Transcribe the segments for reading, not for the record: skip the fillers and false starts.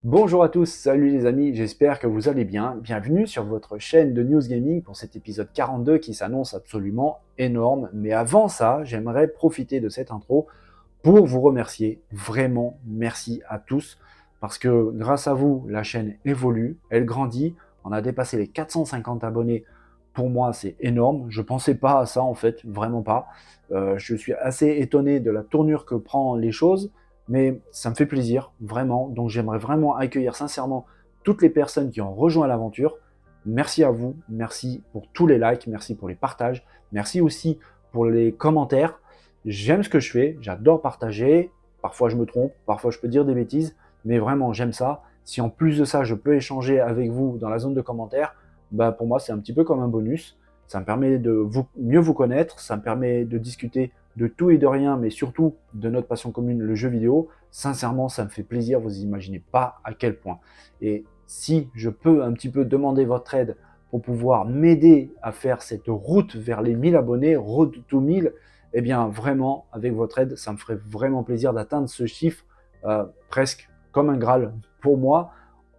Bonjour à tous, salut les amis, j'espère que vous allez bien. Bienvenue sur votre chaîne de News Gaming pour cet épisode 42 qui s'annonce absolument énorme. Mais avant ça, j'aimerais profiter de cette intro pour vous remercier. Vraiment, merci à tous. Parce que grâce à vous, la chaîne évolue, elle grandit. On a dépassé les 450 abonnés. Pour moi, c'est énorme. Je ne pensais pas à ça en fait, vraiment pas. Je suis assez étonné de la tournure que prend les choses. Mais ça me fait plaisir, vraiment. Donc j'aimerais vraiment accueillir sincèrement toutes les personnes qui ont rejoint l'aventure. Merci à vous, merci pour tous les likes, merci pour les partages, merci aussi pour les commentaires. J'aime ce que je fais, j'adore partager. Parfois je me trompe, parfois je peux dire des bêtises, mais vraiment j'aime ça. Si en plus de ça je peux échanger avec vous dans la zone de commentaires, bah pour moi c'est un petit peu comme un bonus. Ça me permet de mieux vous connaître, ça me permet de discuter de tout et de rien, mais surtout de notre passion commune, le jeu vidéo. Sincèrement, ça me fait plaisir, vous imaginez pas à quel point. Et si je peux un petit peu demander votre aide pour pouvoir m'aider à faire cette route vers les 1000 abonnés, road to 1000, eh bien vraiment, avec votre aide, ça me ferait vraiment plaisir d'atteindre ce chiffre presque comme un Graal pour moi.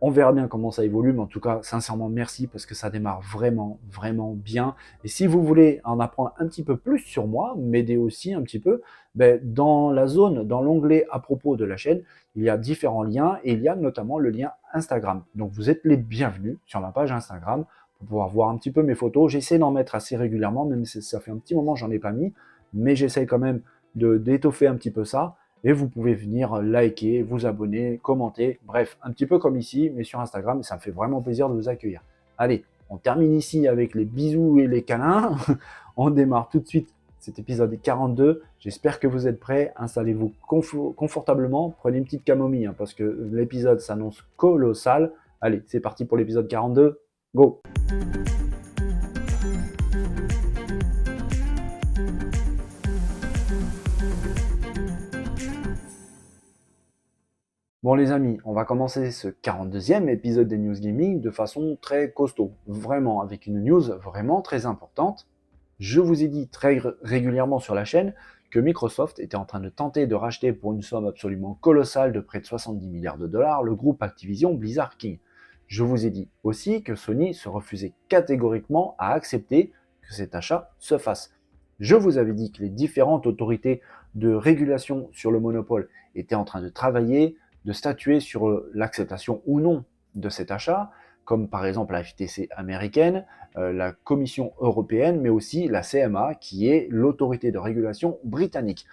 On verra bien comment ça évolue, mais en tout cas, sincèrement, merci parce que ça démarre vraiment, vraiment bien. Et si vous voulez en apprendre un petit peu plus sur moi, m'aider aussi un petit peu, ben, dans la zone, dans l'onglet à propos de la chaîne, il y a différents liens et il y a notamment le lien Instagram. Donc vous êtes les bienvenus sur ma page Instagram pour pouvoir voir un petit peu mes photos. J'essaie d'en mettre assez régulièrement, même si ça fait un petit moment que j'en ai pas mis, mais j'essaie quand même d'étoffer un petit peu ça. Et vous pouvez venir liker, vous abonner, commenter, bref, un petit peu comme ici, mais sur Instagram, et ça me fait vraiment plaisir de vous accueillir. Allez, on termine ici avec les bisous et les câlins. On démarre tout de suite cet épisode 42. J'espère que vous êtes prêts. Installez-vous confortablement. Prenez une petite camomille, hein, parce que l'épisode s'annonce colossal. Allez, c'est parti pour l'épisode 42. Go! Bon les amis, on va commencer ce 42e épisode des News Gaming de façon très costaud, vraiment avec une news vraiment très importante. Je vous ai dit très régulièrement sur la chaîne que Microsoft était en train de tenter de racheter pour une somme absolument colossale de près de 70 milliards de dollars le groupe Activision Blizzard King. Je vous ai dit aussi que Sony se refusait catégoriquement à accepter que cet achat se fasse. Je vous avais dit que les différentes autorités de régulation sur le monopole étaient en train de travailler, de statuer sur l'acceptation ou non de cet achat, comme par exemple la FTC américaine, la Commission européenne, mais aussi la CMA, qui est l'autorité de régulation britannique.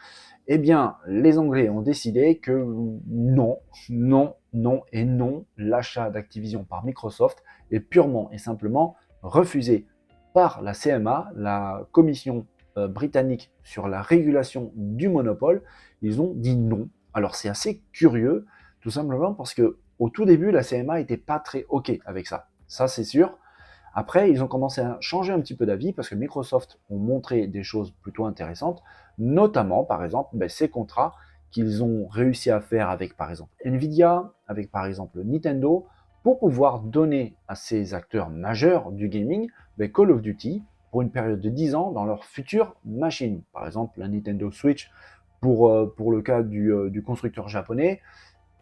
Eh bien, les Anglais ont décidé que non, non, non et non, l'achat d'Activision par Microsoft est purement et simplement refusé par la CMA, la Commission britannique sur la régulation du monopole. Ils ont dit non. Alors c'est assez curieux, tout simplement parce que au tout début, la CMA n'était pas très OK avec ça. Ça, c'est sûr. Après, ils ont commencé à changer un petit peu d'avis parce que Microsoft ont montré des choses plutôt intéressantes, notamment, par exemple, ces contrats qu'ils ont réussi à faire avec, par exemple, Nvidia, avec, par exemple, Nintendo, pour pouvoir donner à ces acteurs majeurs du gaming Call of Duty pour une période de 10 ans dans leur future machine. Par exemple, la Nintendo Switch pour le cas du constructeur japonais.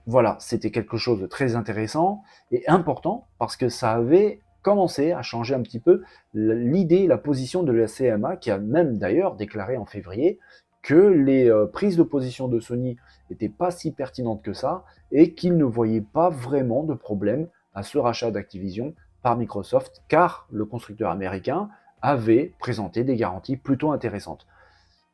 Voilà, c'était quelque chose de très intéressant et important parce que ça avait commencé à changer un petit peu l'idée, la position de la CMA qui a même d'ailleurs déclaré en février que les prises de position de Sony n'étaient pas si pertinentes que ça et qu'ils ne voyaient pas vraiment de problème à ce rachat d'Activision par Microsoft car le constructeur américain avait présenté des garanties plutôt intéressantes.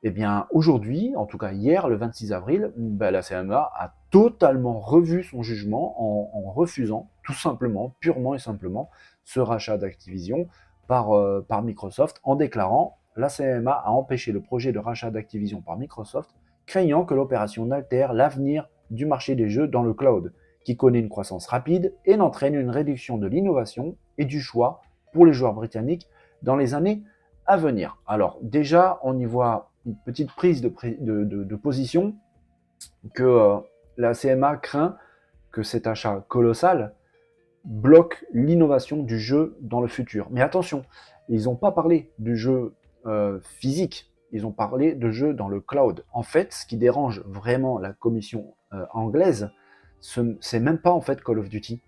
Eh bien, aujourd'hui, en tout cas hier, le 26 avril, la CMA a totalement revu son jugement en refusant, tout simplement, purement et simplement, ce rachat d'Activision par Microsoft, en déclarant la CMA a empêché le projet de rachat d'Activision par Microsoft, craignant que l'opération n'altère l'avenir du marché des jeux dans le cloud, qui connaît une croissance rapide et n'entraîne une réduction de l'innovation et du choix pour les joueurs britanniques dans les années à venir. Alors déjà, on y voit une petite prise de position que la CMA craint que cet achat colossal bloque l'innovation du jeu dans le futur. Mais attention, ils n'ont pas parlé du jeu physique, ils ont parlé de jeu dans le cloud. En fait, ce qui dérange vraiment la commission anglaise, c'est même pas en fait Call of Duty.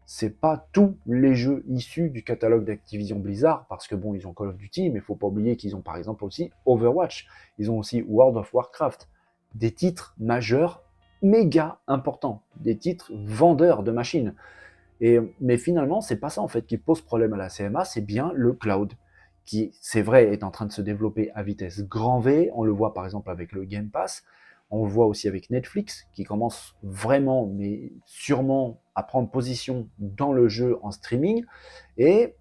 C'est pas tous les jeux issus du catalogue d'Activision Blizzard, parce que bon, ils ont Call of Duty, mais il faut pas oublier qu'ils ont par exemple aussi Overwatch, ils ont aussi World of Warcraft, des titres majeurs méga importants, des titres vendeurs de machines. Mais finalement, c'est pas ça en fait qui pose problème à la CMA, c'est bien le cloud, qui, c'est vrai, est en train de se développer à vitesse grand V. On le voit par exemple avec le Game Pass, on le voit aussi avec Netflix, qui commence vraiment, mais sûrement, à prendre position dans le jeu en streaming. Et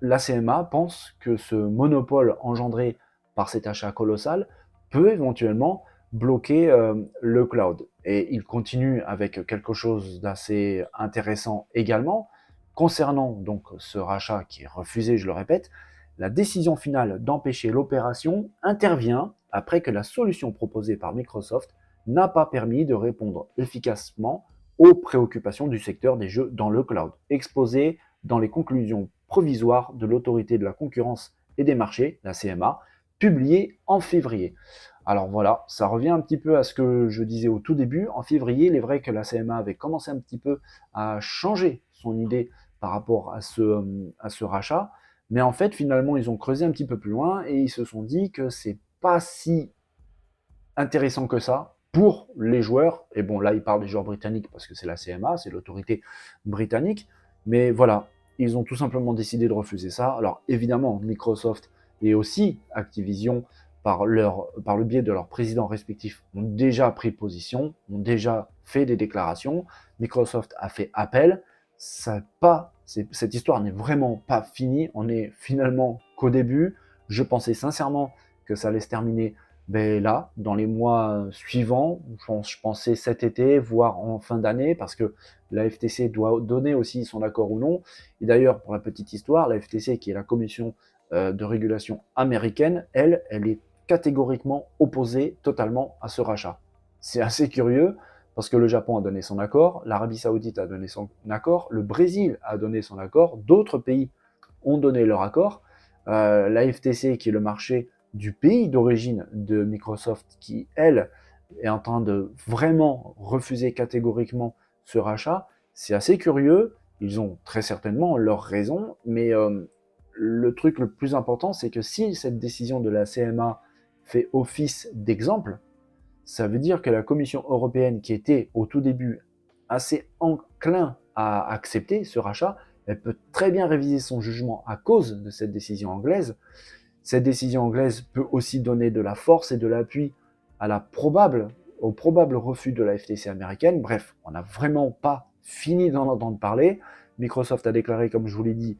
la CMA pense que ce monopole engendré par cet achat colossal peut éventuellement bloquer le cloud. Et il continue avec quelque chose d'assez intéressant également, concernant donc ce rachat qui est refusé, je le répète. La décision finale d'empêcher l'opération intervient après que la solution proposée par Microsoft n'a pas permis de répondre efficacement aux préoccupations du secteur des jeux dans le cloud, exposé dans les conclusions provisoires de l'autorité de la concurrence et des marchés, la CMA, publiées en février. Alors voilà, ça revient un petit peu à ce que je disais au tout début. En février, il est vrai que la CMA avait commencé un petit peu à changer son idée par rapport à ce rachat, mais en fait, finalement, ils ont creusé un petit peu plus loin et ils se sont dit que c'est pas si intéressant que ça pour les joueurs. Et bon, là, ils parlent des joueurs britanniques parce que c'est la CMA, c'est l'autorité britannique. Mais voilà, ils ont tout simplement décidé de refuser ça. Alors évidemment, Microsoft et aussi Activision, par le biais de leurs présidents respectifs, ont déjà pris position, ont déjà fait des déclarations. Microsoft a fait appel. Cette histoire n'est vraiment pas finie. On est finalement qu'au début. Je pensais sincèrement que ça allait se terminer là, dans les mois suivants. Je pensais cet été, voire en fin d'année, parce que la FTC doit donner aussi son accord ou non. Et d'ailleurs, pour la petite histoire, la FTC, qui est la commission de régulation américaine, elle est catégoriquement opposée totalement à ce rachat. C'est assez curieux, parce que le Japon a donné son accord, l'Arabie Saoudite a donné son accord, le Brésil a donné son accord, d'autres pays ont donné leur accord. La FTC, qui est le marché du pays d'origine de Microsoft, qui, elle, est en train de vraiment refuser catégoriquement ce rachat, c'est assez curieux. Ils ont très certainement leurs raisons, mais le truc le plus important, c'est que si cette décision de la CMA fait office d'exemple, ça veut dire que la Commission européenne, qui était au tout début assez enclin à accepter ce rachat, elle peut très bien réviser son jugement à cause de cette décision anglaise. Cette décision anglaise peut aussi donner de la force et de l'appui au probable refus de la FTC américaine. Bref, on n'a vraiment pas fini d'en entendre parler. Microsoft a déclaré, comme je vous l'ai dit,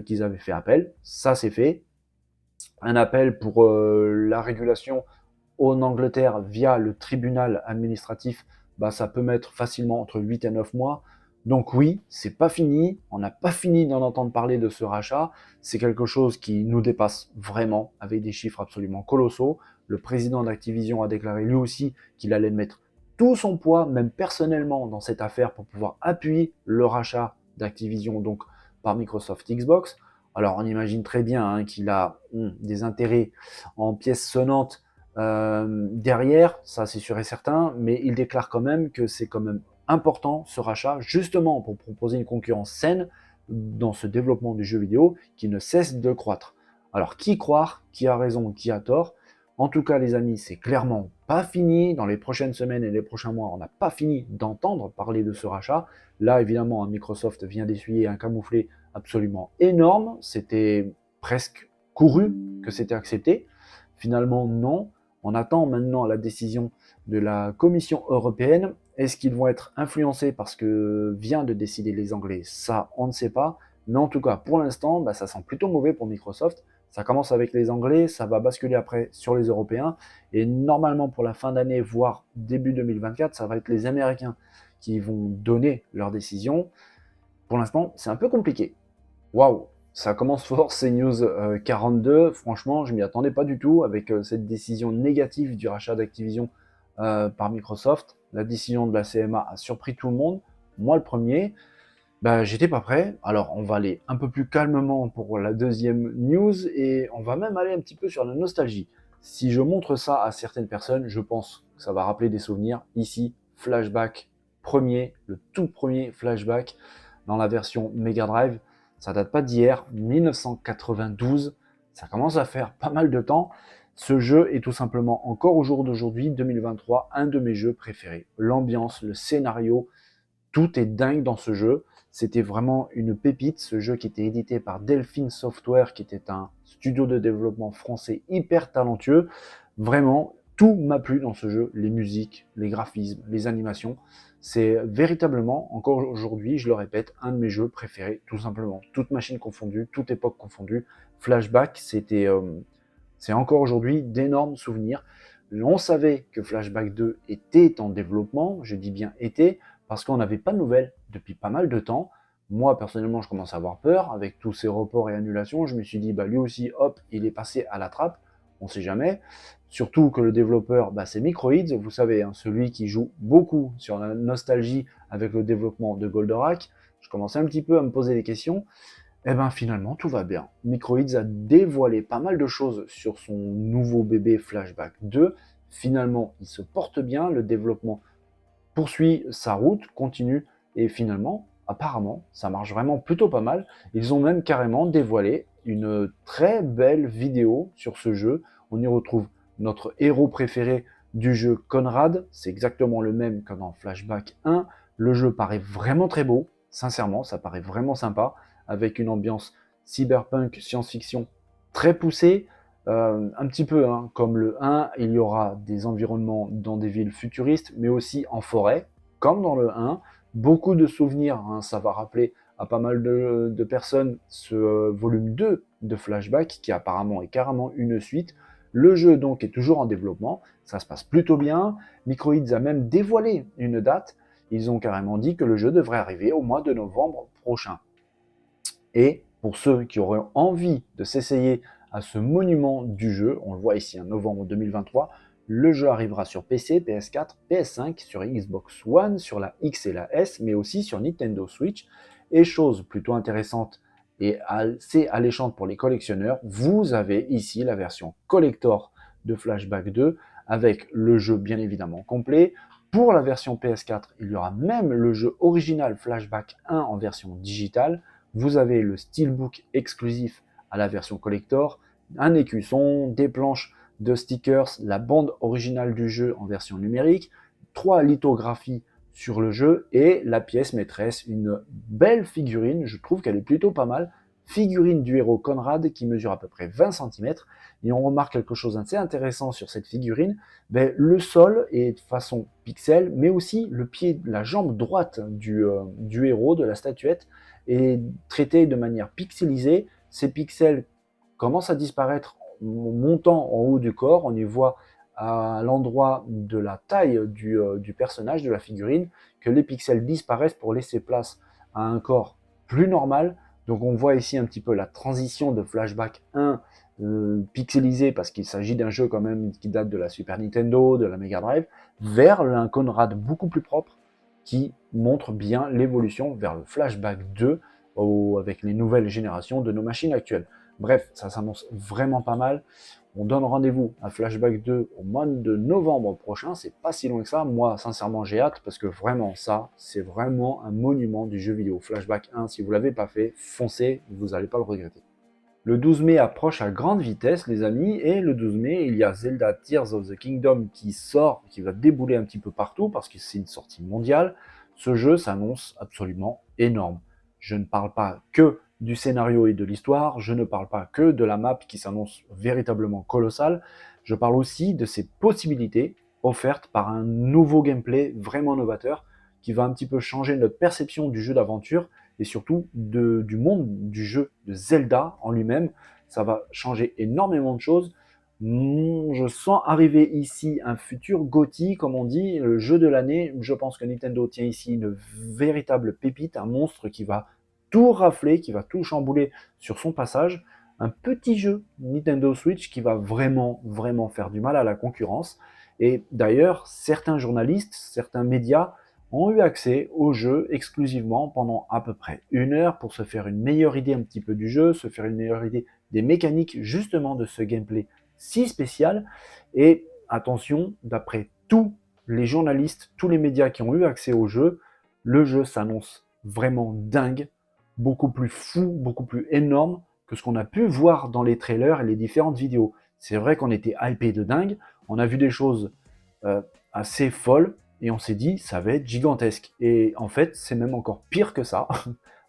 qu'ils avaient fait appel. Ça, c'est fait. Un appel pour la régulation en Angleterre via le tribunal administratif, ça peut mettre facilement entre 8 et 9 mois. Donc oui, c'est pas fini, on n'a pas fini d'en entendre parler de ce rachat, c'est quelque chose qui nous dépasse vraiment, avec des chiffres absolument colossaux. Le président d'Activision a déclaré lui aussi qu'il allait mettre tout son poids, même personnellement, dans cette affaire pour pouvoir appuyer le rachat d'Activision donc par Microsoft Xbox. Alors on imagine très bien qu'il a des intérêts en pièces sonnantes derrière, ça c'est sûr et certain, mais il déclare quand même que c'est quand même important ce rachat, justement pour proposer une concurrence saine dans ce développement du jeu vidéo qui ne cesse de croître. Alors qui croire, qui a raison, qui a tort? En tout cas les amis, c'est clairement pas fini. Dans les prochaines semaines et les prochains mois, on n'a pas fini d'entendre parler de ce rachat. Là évidemment, Microsoft vient d'essuyer un camouflet absolument énorme. C'était presque couru que c'était accepté. Finalement non. On attend maintenant la décision de la Commission européenne. Est-ce qu'ils vont être influencés par ce que vient de décider les Anglais? Ça, on ne sait pas. Mais en tout cas, pour l'instant, ça sent plutôt mauvais pour Microsoft. Ça commence avec les Anglais, ça va basculer après sur les Européens. Et normalement, pour la fin d'année, voire début 2024, ça va être les Américains qui vont donner leur décision. Pour l'instant, c'est un peu compliqué. Waouh! Ça commence fort, ces news 42. Franchement, je m'y attendais pas du tout avec cette décision négative du rachat d'Activision par Microsoft. La décision de la CMA a surpris tout le monde. Moi, le premier, j'étais pas prêt. Alors, on va aller un peu plus calmement pour la deuxième news et on va même aller un petit peu sur la nostalgie. Si je montre ça à certaines personnes, je pense que ça va rappeler des souvenirs. Ici, flashback premier, le tout premier Flashback dans la version Mega Drive. Ça date pas d'hier, 1992, ça commence à faire pas mal de temps. Ce jeu est tout simplement encore au jour d'aujourd'hui, 2023, un de mes jeux préférés. L'ambiance, le scénario, tout est dingue dans ce jeu. C'était vraiment une pépite, ce jeu qui était édité par Delphine Software, qui était un studio de développement français hyper talentueux. Vraiment, tout m'a plu dans ce jeu, les musiques, les graphismes, les animations. C'est véritablement, encore aujourd'hui, je le répète, un de mes jeux préférés, tout simplement. Toute machine confondue, toute époque confondue. Flashback, c'est encore aujourd'hui d'énormes souvenirs. On savait que Flashback 2 était en développement, je dis bien était, parce qu'on n'avait pas de nouvelles depuis pas mal de temps. Moi, personnellement, je commence à avoir peur avec tous ces reports et annulations. Je me suis dit, lui aussi, hop, il est passé à la trappe. On ne sait jamais. Surtout que le développeur, c'est Microids, vous savez, celui qui joue beaucoup sur la nostalgie avec le développement de Goldorak. Je commençais un petit peu à me poser des questions. Et finalement, tout va bien. Microids a dévoilé pas mal de choses sur son nouveau bébé Flashback 2. Finalement, il se porte bien, le développement poursuit sa route, continue, et finalement, apparemment, ça marche vraiment plutôt pas mal. Ils ont même carrément dévoilé une très belle vidéo sur ce jeu. On y retrouve notre héros préféré du jeu, Conrad. C'est exactement le même que dans Flashback 1. Le jeu paraît vraiment très beau, sincèrement, ça paraît vraiment sympa, avec une ambiance cyberpunk, science-fiction très poussée. Un petit peu comme le 1, il y aura des environnements dans des villes futuristes, mais aussi en forêt, comme dans le 1. Beaucoup de souvenirs, ça va rappeler à pas mal de personnes ce volume 2 de Flashback, qui apparemment est carrément une suite. Le jeu donc est toujours en développement, ça se passe plutôt bien. Microids a même dévoilé une date, ils ont carrément dit que le jeu devrait arriver au mois de novembre prochain. Et pour ceux qui auraient envie de s'essayer à ce monument du jeu, on le voit ici, en novembre 2023, le jeu arrivera sur PC, PS4, PS5, sur Xbox One, sur la X et la S, mais aussi sur Nintendo Switch. Et chose plutôt intéressante et assez alléchante pour les collectionneurs, vous avez ici la version collector de Flashback 2, avec le jeu bien évidemment complet. Pour la version PS4, il y aura même le jeu original Flashback 1 en version digitale. Vous avez le steelbook exclusif à la version collector, un écusson, des planches de stickers, la bande originale du jeu en version numérique, 3 lithographies sur le jeu et la pièce maîtresse, une belle figurine, je trouve qu'elle est plutôt pas mal, figurine du héros Conrad qui mesure à peu près 20 cm. Et on remarque quelque chose d'assez intéressant sur cette figurine, le sol est de façon pixel, mais aussi le pied, la jambe droite du héros, de la statuette, est traité de manière pixelisée. Ces pixels commencent à disparaître montant en haut du corps. On y voit à l'endroit de la taille du personnage, de la figurine, que les pixels disparaissent pour laisser place à un corps plus normal. Donc on voit ici un petit peu la transition de Flashback 1 pixelisé, parce qu'il s'agit d'un jeu quand même qui date de la Super Nintendo, de la Mega Drive, vers un Conrad beaucoup plus propre, qui montre bien l'évolution vers le Flashback 2 avec les nouvelles générations de nos machines actuelles. Bref, ça s'annonce vraiment pas mal. On donne rendez-vous à Flashback 2 au mois de novembre prochain, c'est pas si loin que ça. Moi, sincèrement, j'ai hâte parce que vraiment, ça, c'est vraiment un monument du jeu vidéo. Flashback 1, si vous l'avez pas fait, foncez, vous n'allez pas le regretter. Le 12 mai approche à grande vitesse, les amis, et le 12 mai, il y a Zelda Tears of the Kingdom qui sort, qui va débouler un petit peu partout parce que c'est une sortie mondiale. Ce jeu s'annonce absolument énorme. Je ne parle pas que du scénario et de l'histoire, je ne parle pas que de la map qui s'annonce véritablement colossale, je parle aussi de ses possibilités offertes par un nouveau gameplay vraiment novateur qui va un petit peu changer notre perception du jeu d'aventure et surtout du monde du jeu de Zelda en lui-même. Ça va changer énormément de choses. Je sens arriver ici un futur GOTY, comme on dit, le jeu de l'année. Je pense que Nintendo tient ici une véritable pépite, un monstre qui va tout rafler, qui va tout chambouler sur son passage. Un petit jeu Nintendo Switch qui va vraiment, vraiment faire du mal à la concurrence. Et d'ailleurs, certains journalistes, certains médias ont eu accès au jeu exclusivement pendant à peu près 1 heure pour se faire une meilleure idée un petit peu du jeu, se faire une meilleure idée des mécaniques justement de ce gameplay si spécial. Et attention, d'après tous les journalistes, tous les médias qui ont eu accès au jeu, le jeu s'annonce vraiment dingue, beaucoup plus fou, beaucoup plus énorme que ce qu'on a pu voir dans les trailers et les différentes vidéos. C'est vrai qu'on était hypé de dingue, on a vu des choses assez folles, et on s'est dit, ça va être gigantesque. Et en fait, c'est même encore pire que ça.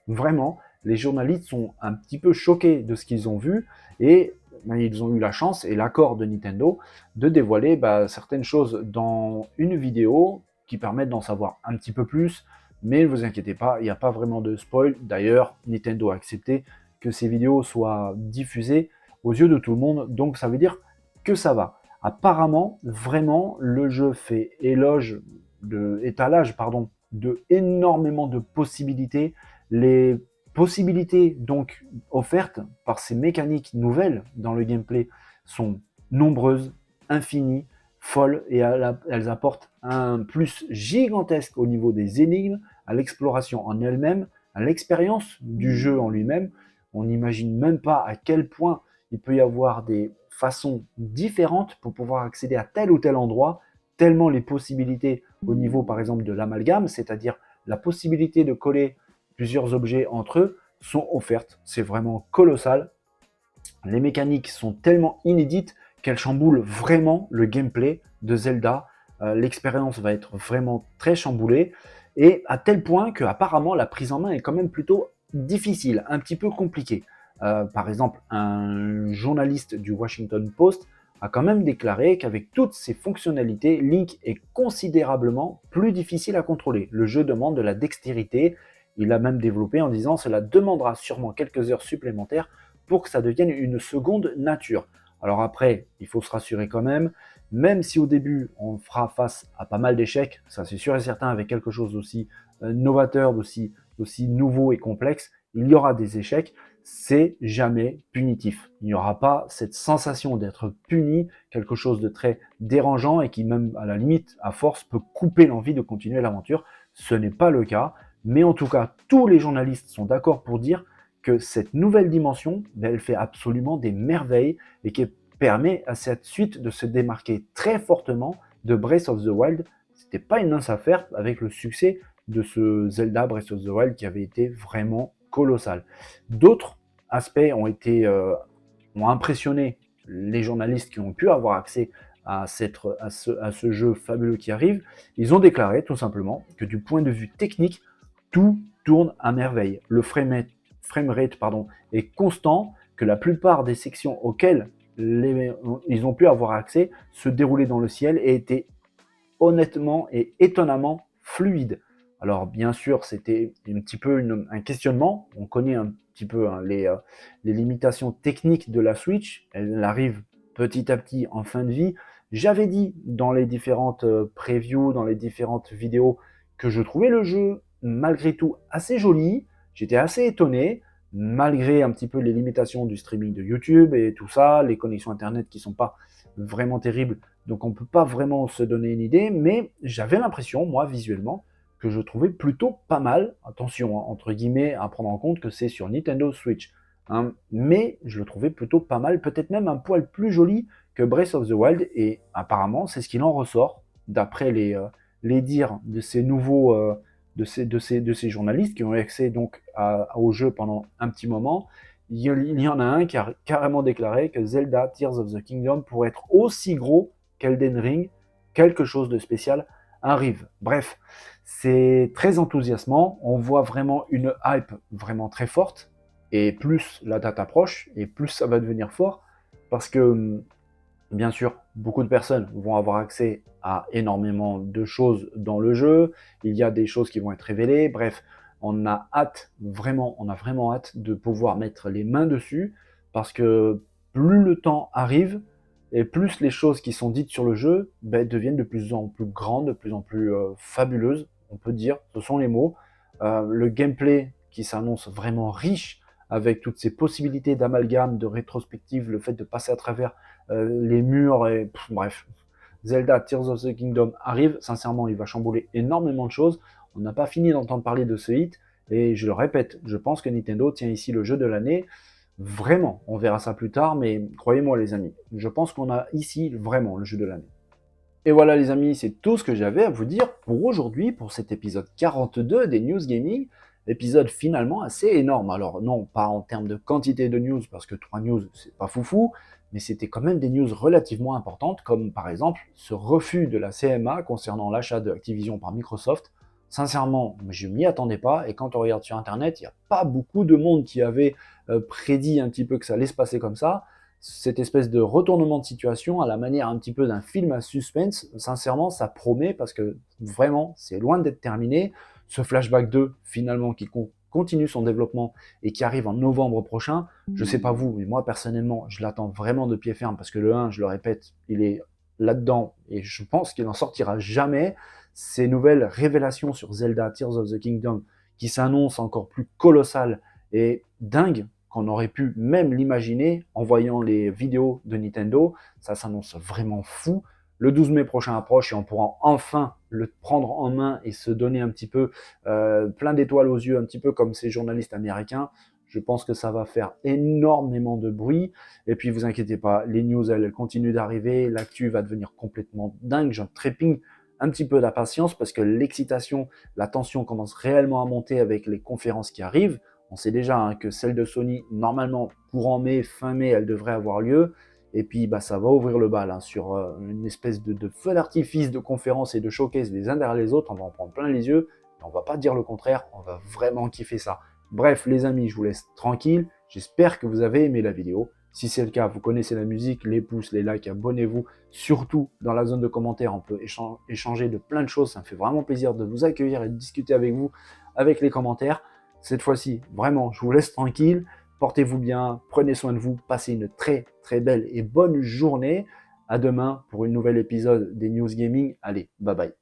Vraiment, les journalistes sont un petit peu choqués de ce qu'ils ont vu, et ils ont eu la chance et l'accord de Nintendo de dévoiler certaines choses dans une vidéo qui permettent d'en savoir un petit peu plus, mais ne vous inquiétez pas, il n'y a pas vraiment de spoil. D'ailleurs, Nintendo a accepté que ces vidéos soient diffusées aux yeux de tout le monde, donc ça veut dire que ça va. Apparemment, vraiment, le jeu fait étalage de énormément de possibilités. Les possibilités donc offertes par ces mécaniques nouvelles dans le gameplay sont nombreuses, infinies, folles, et elles apportent un plus gigantesque au niveau des énigmes, à l'exploration en elle-même, à l'expérience du jeu en lui-même. On n'imagine même pas à quel point il peut y avoir des façons différentes pour pouvoir accéder à tel ou tel endroit, tellement les possibilités au niveau par exemple de l'amalgame, c'est-à-dire la possibilité de coller plusieurs objets entre eux, sont offertes. C'est vraiment colossal. Les mécaniques sont tellement inédites qu'elles chamboulent vraiment le gameplay de Zelda. L'expérience va être vraiment très chamboulée, et à tel point que apparemment la prise en main est quand même plutôt difficile, un petit peu compliquée. Par exemple, un journaliste du Washington Post a quand même déclaré qu'avec toutes ces fonctionnalités, Link est considérablement plus difficile à contrôler. Le jeu demande de la dextérité. Il a même développé en disant cela demandera sûrement quelques heures supplémentaires pour que ça devienne une seconde nature. Alors après, il faut se rassurer quand même si au début on fera face à pas mal d'échecs, ça c'est sûr et certain, avec quelque chose d'aussi novateur, d'aussi nouveau et complexe, il y aura des échecs, c'est jamais punitif. Il n'y aura pas cette sensation d'être puni, quelque chose de très dérangeant et qui même à la limite, à force, peut couper l'envie de continuer l'aventure. Ce n'est pas le cas, mais en tout cas, tous les journalistes sont d'accord pour dire que cette nouvelle dimension, elle fait absolument des merveilles et qui permet à cette suite de se démarquer très fortement de Breath of the Wild. C'était pas une mince affaire avec le succès de ce Zelda Breath of the Wild qui avait été vraiment colossal. D'autres aspects ont impressionné les journalistes qui ont pu avoir accès à ce jeu fabuleux qui arrive. Ils ont déclaré tout simplement que du point de vue technique, tout tourne à merveille. Le framerate est constant, que la plupart des sections auxquelles ils ont pu avoir accès se déroulaient dans le ciel et étaient honnêtement et étonnamment fluides. Alors bien sûr, c'était un petit peu un questionnement. On connaît un petit peu les limitations techniques de la Switch. Elle arrive petit à petit en fin de vie. J'avais dit dans les différentes previews, dans les différentes vidéos, que je trouvais le jeu malgré tout assez joli. J'étais assez étonné, malgré un petit peu les limitations du streaming de YouTube et tout ça, les connexions internet qui sont pas vraiment terribles, donc on ne peut pas vraiment se donner une idée, mais j'avais l'impression, moi, visuellement, que je trouvais plutôt pas mal. Attention, hein, entre guillemets, à prendre en compte que c'est sur Nintendo Switch. Hein, mais je le trouvais plutôt pas mal, peut-être même un poil plus joli que Breath of the Wild, et apparemment, c'est ce qu'il en ressort, d'après les dires de ces nouveaux... de ces journalistes qui ont eu accès donc au jeu pendant un petit moment. Il y en a un qui a carrément déclaré que Zelda Tears of the Kingdom pourrait être aussi gros qu'Elden Ring, quelque chose de spécial arrive. Bref, c'est très enthousiasmant, on voit vraiment une hype vraiment très forte, et plus la date approche, et plus ça va devenir fort, parce que bien sûr, beaucoup de personnes vont avoir accès à énormément de choses dans le jeu. Il y a des choses qui vont être révélées. Bref, on a vraiment hâte de pouvoir mettre les mains dessus, parce que plus le temps arrive et plus les choses qui sont dites sur le jeu deviennent de plus en plus grandes, de plus en plus fabuleuses, on peut dire, ce sont les mots. Le gameplay qui s'annonce vraiment riche, avec toutes ces possibilités d'amalgame, de rétrospective, le fait de passer à travers les murs, et bref. Zelda Tears of the Kingdom arrive, sincèrement il va chambouler énormément de choses. On n'a pas fini d'entendre parler de ce hit, et je le répète, je pense que Nintendo tient ici le jeu de l'année. Vraiment, on verra ça plus tard, mais croyez-moi les amis, je pense qu'on a ici vraiment le jeu de l'année. Et voilà les amis, c'est tout ce que j'avais à vous dire pour aujourd'hui, pour cet épisode 42 des News Gaming. Épisode finalement assez énorme. Alors non, pas en termes de quantité de news, parce que 3 news, c'est pas foufou, mais c'était quand même des news relativement importantes, comme par exemple ce refus de la CMA concernant l'achat de Activision par Microsoft. Sincèrement, je m'y attendais pas, et quand on regarde sur Internet, il n'y a pas beaucoup de monde qui avait prédit un petit peu que ça allait se passer comme ça. Cette espèce de retournement de situation à la manière un petit peu d'un film à suspense, sincèrement, ça promet parce que vraiment, c'est loin d'être terminé. Ce Flashback 2, finalement, qui continue son développement et qui arrive en novembre prochain, je sais pas vous, mais moi personnellement, je l'attends vraiment de pied ferme parce que le 1, je le répète, il est là-dedans et je pense qu'il n'en sortira jamais. Ces nouvelles révélations sur Zelda Tears of the Kingdom qui s'annoncent encore plus colossales et dingues qu'on aurait pu même l'imaginer en voyant les vidéos de Nintendo. Ça s'annonce vraiment fou. Le 12 mai prochain approche et on pourra enfin le prendre en main et se donner un petit peu plein d'étoiles aux yeux, un petit peu comme ces journalistes américains. Je pense que ça va faire énormément de bruit. Et puis, vous inquiétez pas, les news, elles continuent d'arriver. L'actu va devenir complètement dingue. J'en trépigne un petit peu d'impatience parce que l'excitation, la tension commence réellement à monter avec les conférences qui arrivent. On sait déjà que celle de Sony, normalement, courant mai, fin mai, elle devrait avoir lieu. Et puis, ça va ouvrir le bal sur une espèce de feu d'artifice de conférences et de showcase les uns derrière les autres. On va en prendre plein les yeux. Et on va pas dire le contraire. On va vraiment kiffer ça. Bref, les amis, je vous laisse tranquille. J'espère que vous avez aimé la vidéo. Si c'est le cas, vous connaissez la musique, les pouces, les likes, abonnez-vous. Surtout, dans la zone de commentaires, on peut échanger de plein de choses. Ça me fait vraiment plaisir de vous accueillir et de discuter avec vous avec les commentaires. Cette fois-ci, vraiment, je vous laisse tranquille. Portez-vous bien, prenez soin de vous, passez une très très belle et bonne journée. À demain pour une nouvel épisode des News Gaming. Allez, bye bye.